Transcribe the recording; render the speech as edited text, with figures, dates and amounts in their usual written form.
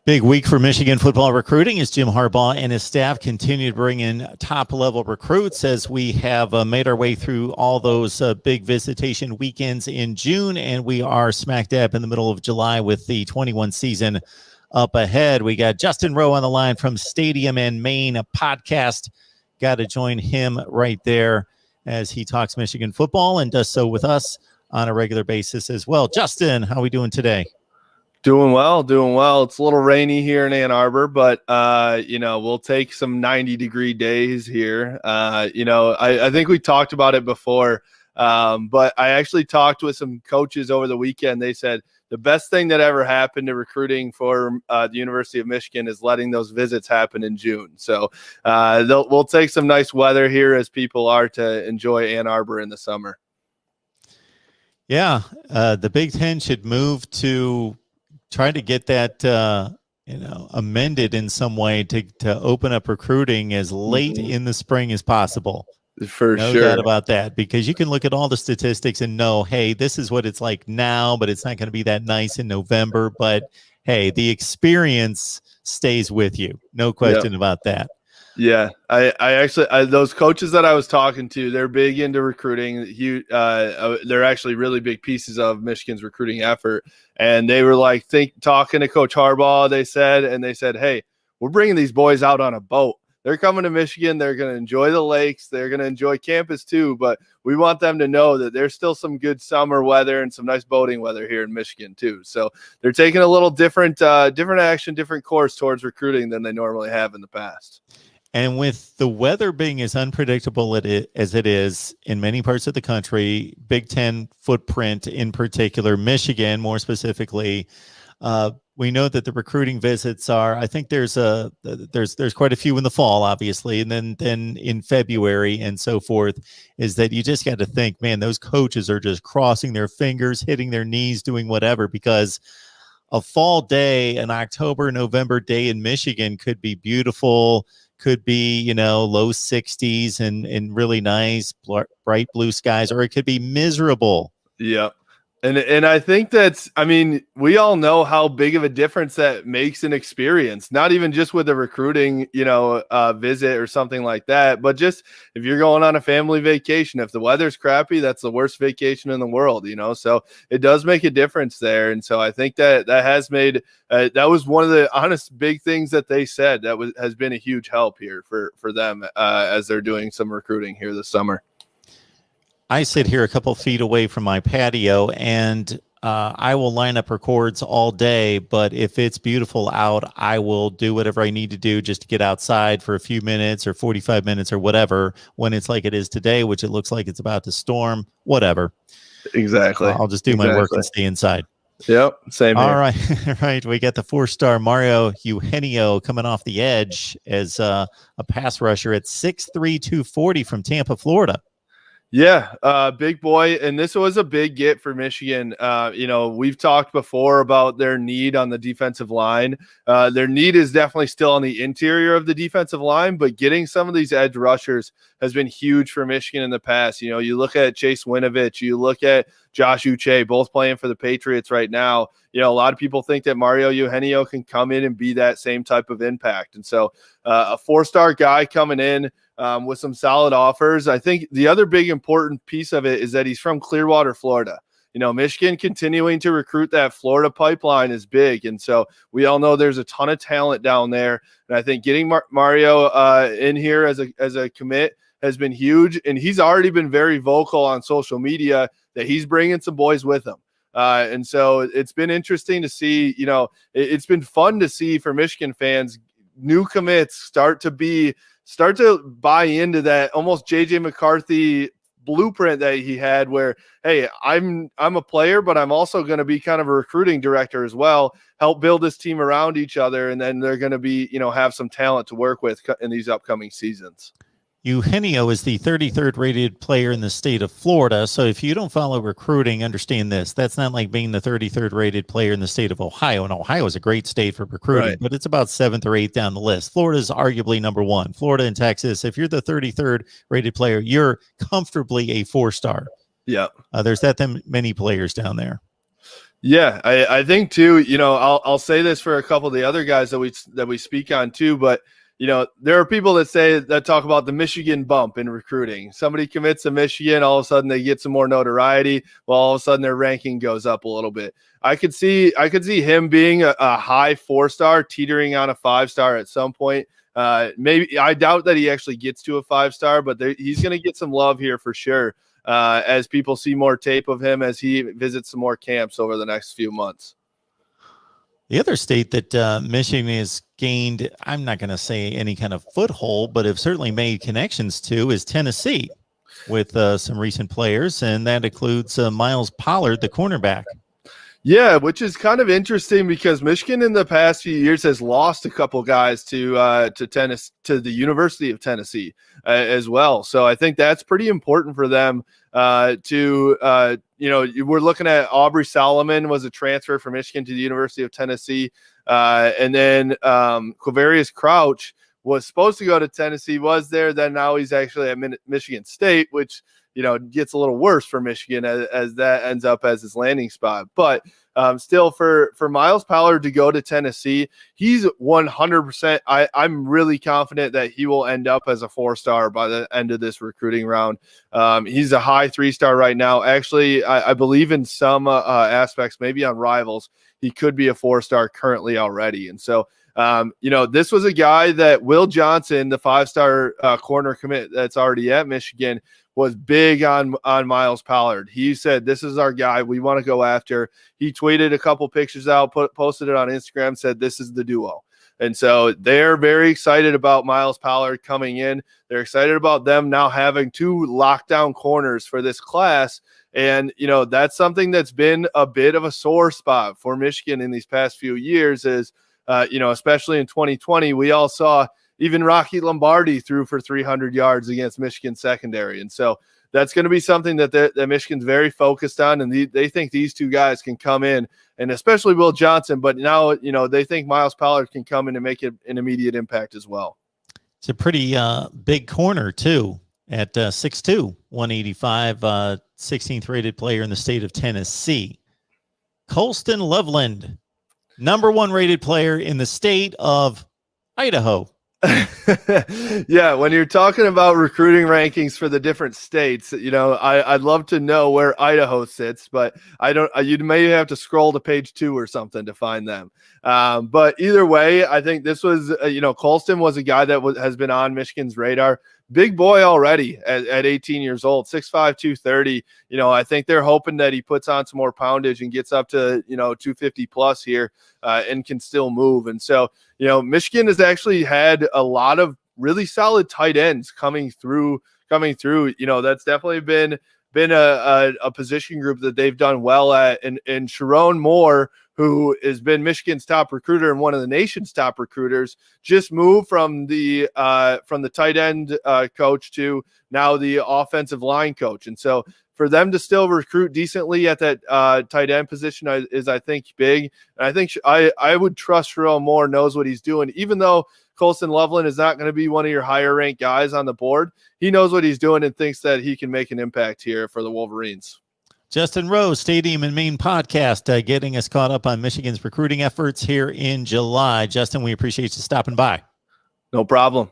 Big week for Michigan football recruiting as Jim Harbaugh and his staff continue to bring in top-level recruits as we have made our way through all those big visitation weekends in June, and we are smack dab in the middle of July with the 21 season up ahead. We got Justin Rowe on the line from Stadium and Main podcast. Got to join him right there as he talks Michigan football and does so with us on a regular basis as well. Justin, how are we doing today? Doing well. It's a little rainy here in Ann Arbor, but, we'll take some 90-degree days here. I think we talked about it before, but I actually talked with some coaches over the weekend. They said the best thing that ever happened to recruiting for the University of Michigan is letting those visits happen in June. So we'll take some nice weather here as people are to enjoy Ann Arbor in the summer. Yeah, the Big Ten should move to try to get that, amended in some way to open up recruiting as late in the spring as possible. For no sure. doubt about that, because you can look at all the statistics and know, hey, this is what it's like now, but it's not going to be that nice in November. But hey, the experience stays with you. No question about that. Yeah, I actually those coaches that I was talking to, they're big into recruiting. They're actually really big pieces of Michigan's recruiting effort. And they were like talking to Coach Harbaugh, they said, hey, we're bringing these boys out on a boat. They're coming to Michigan. They're going to enjoy the lakes. They're going to enjoy campus too. But we want them to know that there's still some good summer weather and some nice boating weather here in Michigan too. So they're taking a little different action, different course towards recruiting than they normally have in the past. And with the weather being as unpredictable as it is in many parts of the country, Big Ten footprint in particular, Michigan more specifically, we know that the recruiting visits are, I think there's quite a few in the fall, obviously, and then in February and so forth, is that you just got to think, man, those coaches are just crossing their fingers, hitting their knees, doing whatever, because a fall day, an October, November day in Michigan could be beautiful, could be, low 60s and really nice, bright blue skies, or it could be miserable. Yeah. And I think we all know how big of a difference that makes an experience, not even just with a recruiting, visit or something like that, but just if you're going on a family vacation, if the weather's crappy, that's the worst vacation in the world, so it does make a difference there. And so I think that has made, that was one of the honest big things that they said has been a huge help here for them as they're doing some recruiting here this summer. I sit here a couple feet away from my patio, and I will line up records all day, but if it's beautiful out, I will do whatever I need to do just to get outside for a few minutes or 45 minutes or whatever when it's like it is today, which it looks like it's about to storm, whatever. Exactly. I'll just do my work and stay inside. Yep, same here. All right, right. We got the 4-star Mario Eugenio coming off the edge as a pass rusher at 6'3", 240 from Tampa, Florida. Yeah, big boy, and this was a big get for Michigan. We've talked before about their need on the defensive line. Their need is definitely still on the interior of the defensive line, but getting some of these edge rushers has been huge for Michigan in the past. You look at Chase Winovich, you look at Josh Uche, both playing for the Patriots right now. A lot of people think that Mario Eugenio can come in and be that same type of impact. And so a 4-star guy coming in with some solid offers. I think the other big important piece of it is that he's from Clearwater, Florida. Michigan continuing to recruit that Florida pipeline is big. And so we all know there's a ton of talent down there. And I think getting Mario in here as a commit has been huge. And he's already been very vocal on social media that he's bringing some boys with him. And so it's been interesting to see, it's been fun to see for Michigan fans, new commits start to buy into that almost JJ McCarthy blueprint that he had where, hey, I'm a player, but I'm also going to be kind of a recruiting director as well, help build this team around each other. And then they're going to be, have some talent to work with in these upcoming seasons. Eugenio is the 33rd rated player in the state of Florida. So if you don't follow recruiting, understand this. That's not like being the 33rd rated player in the state of Ohio. And Ohio is a great state for recruiting, right, but it's about 7th or 8th down the list. Florida is arguably number 1. Florida and Texas, if you're the 33rd rated player, you're comfortably a 4-star. Yeah. There's that many players down there. Yeah, I think too, I'll say this for a couple of the other guys that we speak on too, but there are people that talk about the Michigan bump in recruiting. Somebody commits to Michigan, all of a sudden they get some more notoriety, while all of a sudden their ranking goes up a little bit. I could see him being a high 4-star, teetering on a 5-star at some point. Maybe I doubt that he actually gets to a 5-star, but he's going to get some love here for sure. As people see more tape of him, as he visits some more camps over the next few months. The other state that Michigan has gained, I'm not going to say any kind of foothold, but have certainly made connections to, is Tennessee with some recent players, and that includes Myles Pollard, the cornerback. Yeah, which is kind of interesting because Michigan in the past few years has lost a couple guys to the University of Tennessee as well. So I think that's pretty important for them we're looking at Aubrey Solomon was a transfer from Michigan to the University of Tennessee. And then Quavarius Crouch was supposed to go to Tennessee, was there. Then now he's actually at Michigan State, which gets a little worse for Michigan as that ends up as his landing spot. But still, for Myles Pollard to go to Tennessee, he's 100%. I'm really confident that he will end up as a 4-star by the end of this recruiting round. He's a high 3-star right now. Actually, I believe in some aspects, maybe on Rivals, he could be a 4-star currently already. And so, this was a guy that Will Johnson, the 5-star corner commit that's already at Michigan, was big on Myles Pollard. He said, this is our guy we want to go after. He tweeted a couple pictures out, posted it on Instagram, said this is the duo. And so they're very excited about Myles Pollard coming in. They're excited about them now having 2 lockdown corners for this class. And, that's something that's been a bit of a sore spot for Michigan in these past few years is, especially in 2020, we all saw even Rocky Lombardi threw for 300 yards against Michigan secondary. And so that's going to be something that Michigan's very focused on. And they think these 2 guys can come in, and especially Will Johnson. But now, they think Myles Pollard can come in and make an immediate impact as well. It's a pretty big corner, too, at 6'2", 185, 16th rated player in the state of Tennessee. Colston Loveland, number 1 rated player in the state of Idaho. Yeah, when you're talking about recruiting rankings for the different states, I'd love to know where Idaho sits, but I don't. You may have to scroll to page 2 or something to find them. But either way, I think this was, Colston was a guy that has been on Michigan's radar. Big boy already at 18 years old, 6'5", 230. I think they're hoping that he puts on some more poundage and gets up to 250 plus here and can still move. And so Michigan has actually had a lot of really solid tight ends coming through. That's definitely been a position group that they've done well at. And Sharon Moore, who has been Michigan's top recruiter and one of the nation's top recruiters, just moved from the tight end coach to now the offensive line coach. And so for them to still recruit decently at that tight end position is I think, big. And I think I would trust Sharon Moore knows what he's doing, even though Colston Loveland is not going to be one of your higher ranked guys on the board. He knows what he's doing and thinks that he can make an impact here for the Wolverines. Justin Rose, Stadium and Main podcast, getting us caught up on Michigan's recruiting efforts here in July. Justin, we appreciate you stopping by. No problem.